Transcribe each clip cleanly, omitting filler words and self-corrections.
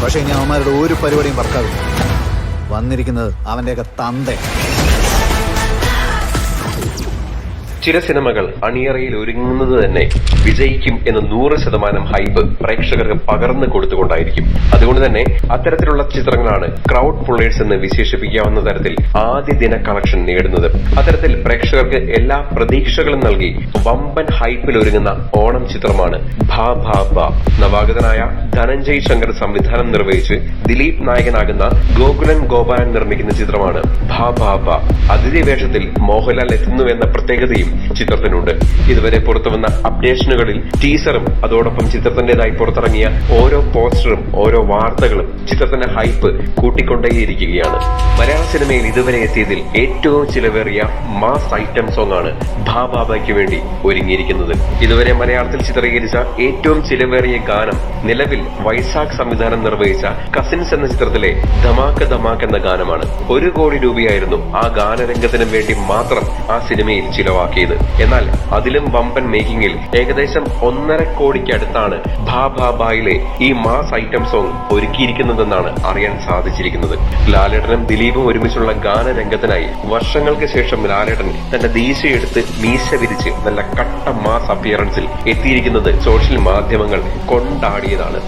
പക്ഷെ ഇനി അവന്മാരുടെ ഒരു പരിപാടിയും വർക്കാകും. വന്നിരിക്കുന്നത് അവന്റെയൊക്കെ തന്തേ. ചില സിനിമകൾ അണിയറയിൽ ഒരുങ്ങുന്നത് തന്നെ വിജയിക്കും എന്ന് 100% ഹൈപ്പ് പ്രേക്ഷകർക്ക് പകർന്നു കൊടുത്തുകൊണ്ടായിരിക്കും. അതുകൊണ്ട് തന്നെ അത്തരത്തിലുള്ള ചിത്രങ്ങളാണ് ക്രൗഡ് പുള്ളേഴ്സ് എന്ന് വിശേഷിപ്പിക്കാവുന്ന തരത്തിൽ ആദ്യ ദിന കളക്ഷൻ നേടുന്നത്. അത്തരത്തിൽ പ്രേക്ഷകർക്ക് എല്ലാ പ്രതീക്ഷകളും നൽകി വമ്പൻ ഹൈപ്പിൽ ഒരുങ്ങുന്ന ഓണം ചിത്രമാണ് ഭാ ഭാ ഭാ. നവാഗതനായ ധനഞ്ജയ് ശങ്കർ സംവിധാനം നിർവഹിച്ച് ദിലീപ് നായകനാകുന്ന ഗോകുലൻ ഗോപാലൻ നിർമ്മിക്കുന്ന ചിത്രമാണ് ഭാ ഭാ ഭാ. അതിഥി വേഷത്തിൽ മോഹൻലാൽ എത്തുന്നുവെന്ന പ്രത്യേകതയും ചിത്രത്തിനുണ്ട്. ഇതുവരെ പുറത്തുവന്ന അപ്ഡേഷനുകളിൽ ടീസറും അതോടൊപ്പം ചിത്രത്തിന്റേതായി പുറത്തിറങ്ങിയ ഓരോ പോസ്റ്ററും ഓരോ വാർത്തകളും ചിത്രത്തിന്റെ ഹൈപ്പ് കൂട്ടിക്കൊണ്ടേയിരിക്കുകയാണ്. മലയാള സിനിമയിൽ ഇതുവരെ എത്തിയതിൽ ഏറ്റവും ചിലവേറിയ മാസ് ഐറ്റം സോങ് ആണ് ഭാ ഭാ ഭായ്ക്ക് വേണ്ടി ഒരുങ്ങിയിരിക്കുന്നത്. ഇതുവരെ മലയാളത്തിൽ ചിത്രീകരിച്ച ഏറ്റവും ചിലവേറിയ ഗാനം നിലവിൽ വൈശാഖ് സംവിധാനം നിർവഹിച്ച കസിൻസ് എന്ന ചിത്രത്തിലെ ധമാക്ക് ധമാക്ക് എന്ന ഗാനമാണ്. 1 കോടി രൂപയായിരുന്നു ആ ഗാനരംഗത്തിനും വേണ്ടി മാത്രം ആ സിനിമയിൽ ചിലവാക്കിയത്. എന്നാൽ അതിലും വമ്പൻ മേക്കിംഗിൽ ഏകദേശം 1.5 കോടിക്ക് അടുത്താണ് ഭാ ഭാ ഭായിലെ ഈ മാസ് ഐറ്റം സോങ് ഒരുക്കിയിരിക്കുന്നതെന്നാണ് അറിയാൻ സാധിച്ചിരിക്കുന്നത്. ലാലേട്ടനും ദിലീപും ഒരുമിച്ചുള്ള ഗാനരംഗത്തിനായി വർഷങ്ങൾക്ക് ശേഷം ലാലേട്ടൻ തന്റെ ദീശയെടുത്ത് മീശ വിരിച്ച് നല്ല കട്ട മാസ് അപ്പിയറൻസിൽ എത്തിയിരിക്കുന്നത് സോഷ്യൽ മാധ്യമങ്ങൾ കൊണ്ടാടിയതാണ്.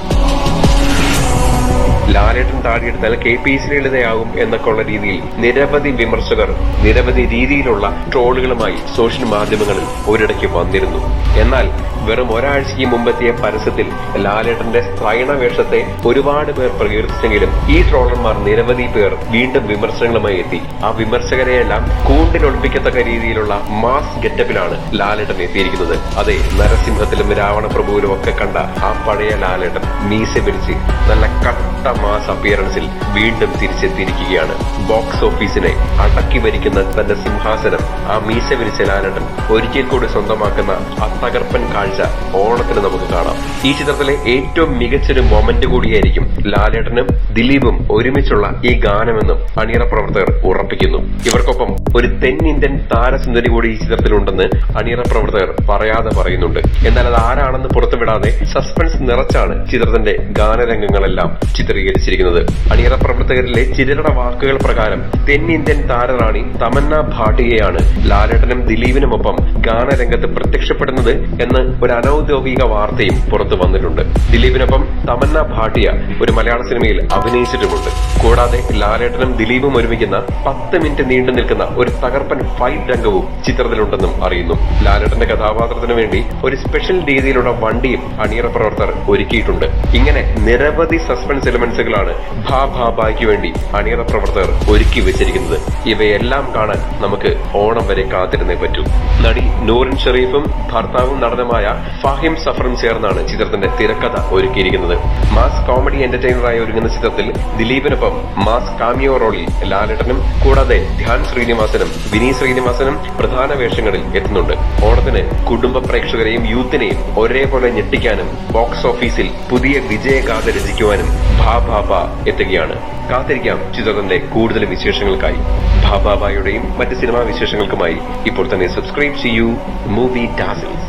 ലാലേട്ടൻ താടിയെടുത്താൽ KPC ലളിതയാകും എന്നൊക്കെയുള്ള രീതിയിൽ നിരവധി വിമർശകർ നിരവധി രീതിയിലുള്ള ട്രോളുകളുമായി സോഷ്യൽ മാധ്യമങ്ങളിൽ ഒരിടയ്ക്ക് വന്നിരുന്നു. എന്നാൽ വെറും ഒരാഴ്ചയ്ക്ക് മുമ്പെത്തിയ പരസ്യത്തിൽ ലാലേട്ടന്റെ സ്ത്രൈണ വേഷത്തെ ഒരുപാട് പേർ പ്രകീർത്തിച്ചെങ്കിലും ഈ ട്രോളർമാർ നിരവധി പേർ വീണ്ടും വിമർശനങ്ങളുമായി എത്തി. ആ വിമർശകരെയെല്ലാം കൂണ്ടിലൊളിപ്പിക്കത്തക്ക രീതിയിലുള്ള മാസ് ഗെറ്റപ്പിലാണ് ലാലേട്ടൻ എത്തിയിരിക്കുന്നത്. അതെ, നരസിംഹത്തിലും രാവണപ്രഭുവിലും ഒക്കെ കണ്ട ആ പഴയ ലാലേട്ടൻ മീശ പിരിച്ച് നല്ല കട്ട മാസ് അപ്പിയറൻസിൽ വീണ്ടും തിരിച്ചെത്തിയിരിക്കുകയാണ്. ബോക്സ് ഓഫീസിനെ അടക്കി ഭരിക്കുന്ന തന്റെ സിംഹാസനം ആ മീശ വിരിച്ച ലാലേട്ടൻ ഒരിക്കൽ കൂടി സ്വന്തമാക്കുന്ന ആ തകർപ്പൻ കാഴ്ച ഓണത്തിന് നമുക്ക് കാണാം. ഈ ചിത്രത്തിലെ ഏറ്റവും മികച്ചൊരു മൊമെന്റ് കൂടിയായിരിക്കും ലാലേട്ടനും ദിലീപും ഒരുമിച്ചുള്ള ഈ ഗാനമെന്നും അണിയറ പ്രവർത്തകർ ഉറപ്പിക്കുന്നു. ഇവർക്കൊപ്പം ഒരു തെന്നിന്ത്യൻ താരസുന്ദരി കൂടി ഈ ചിത്രത്തിലുണ്ടെന്ന് അണിയറ പ്രവർത്തകർ പറയാതെ പറയുന്നുണ്ട്. എന്നാൽ അത് ആരാണെന്ന് പുറത്തുവിടാതെ സസ്പെൻസ് നിറച്ചാണ് ചിത്രത്തിന്റെ ഗാനരംഗങ്ങളെല്ലാം ചിത്രീകരിച്ചിരിക്കുന്നത്. അണിയറ പ്രവർത്തകരിലെ ചിലരുടെ വാക്കുകൾ പ്രകാരം തെന്നിന്ത്യൻ താരറാണി തമന്ന ഭാട്ടിയയാണ് ലാലേട്ടനും ദിലീപിനുമൊപ്പം ഗാനരംഗത്ത് പ്രത്യക്ഷപ്പെടുന്നത് എന്ന് ഒരു അനൌദ്യോഗിക വാർത്തയും പുറത്തു വന്നിട്ടുണ്ട്. ദിലീപിനൊപ്പം തമന്ന ഭാട്ടിയ ഒരു മലയാള സിനിമയിൽ അഭിനയിച്ചിട്ടുമുണ്ട്. കൂടാതെ ലാലേട്ടനും ദിലീപും ഒരുമിക്കുന്ന 10 മിനിറ്റ് നീണ്ടു നിൽക്കുന്ന ഒരു തകർപ്പൻ ഫൈറ്റ് രംഗവും ചിത്രത്തിലുണ്ടെന്നും അറിയുന്നു. ലാലേട്ടന്റെ കഥാപാത്രത്തിന് വേണ്ടി ഒരു സ്പെഷ്യൽ രീതിയിലുള്ള വണ്ടിയും അണിയറ പ്രവർത്തകർ ഒരുക്കിയിട്ടുണ്ട്. ഇങ്ങനെ നിരവധി സസ്പെൻസ് എലിമെന്റ്സുകളാണ് ഭാ ഭാ ഭായ്ക്ക് വേണ്ടി അണിയറ പ്രവർത്തകർ ഒരുക്കി വെച്ചിരിക്കുന്നത്. ഇവയെല്ലാം കാണാൻ നമുക്ക് ഓണം വരെ കാത്തിരുന്നേ പറ്റൂ. നടി നൂറിൻ ഷെരീഫും ഭർത്താവും നടനുമായ ഫാഹിം സഫറും ചേർന്നാണ് ചിത്രത്തിന്റെ തിരക്കഥ ഒരുക്കിയിരിക്കുന്നത്. മാസ് കോമഡി എന്റർടൈനറായി ഒരുങ്ങുന്ന ചിത്രത്തിൽ ദിലീപിനൊപ്പം മാസ് കാമിയോ റോളിൽ ലാലേട്ടനും കൂടാതെ ധ്യാൻ ശ്രീനിവാസനും വിനീത് ശ്രീനിവാസനും പ്രധാന വേഷങ്ങളിൽ എത്തുന്നുണ്ട്. ഓണത്തിന് കുടുംബ പ്രേക്ഷകരെയും യൂത്തിനെയും ഒരേപോലെ ഞെട്ടിക്കാനും ബോക്സ് ഓഫീസിൽ പുതിയ വിജയഗാഥ രചിക്കുവാനും ഭാ ഭാ ഭാ എത്തുകയാണ്. കാത്തിരിക്കാം ചിത്രത്തിന്റെ കൂടുതൽ വിശേഷങ്ങൾക്കായി. ഭാ ഭാ ഭായുടെയും മറ്റ് സിനിമാ വിശേഷങ്ങൾക്കുമായി ഇപ്പോൾ തന്നെ സബ്സ്ക്രൈബ് ചെയ്യൂ മൂവി ടാസിൽസ്.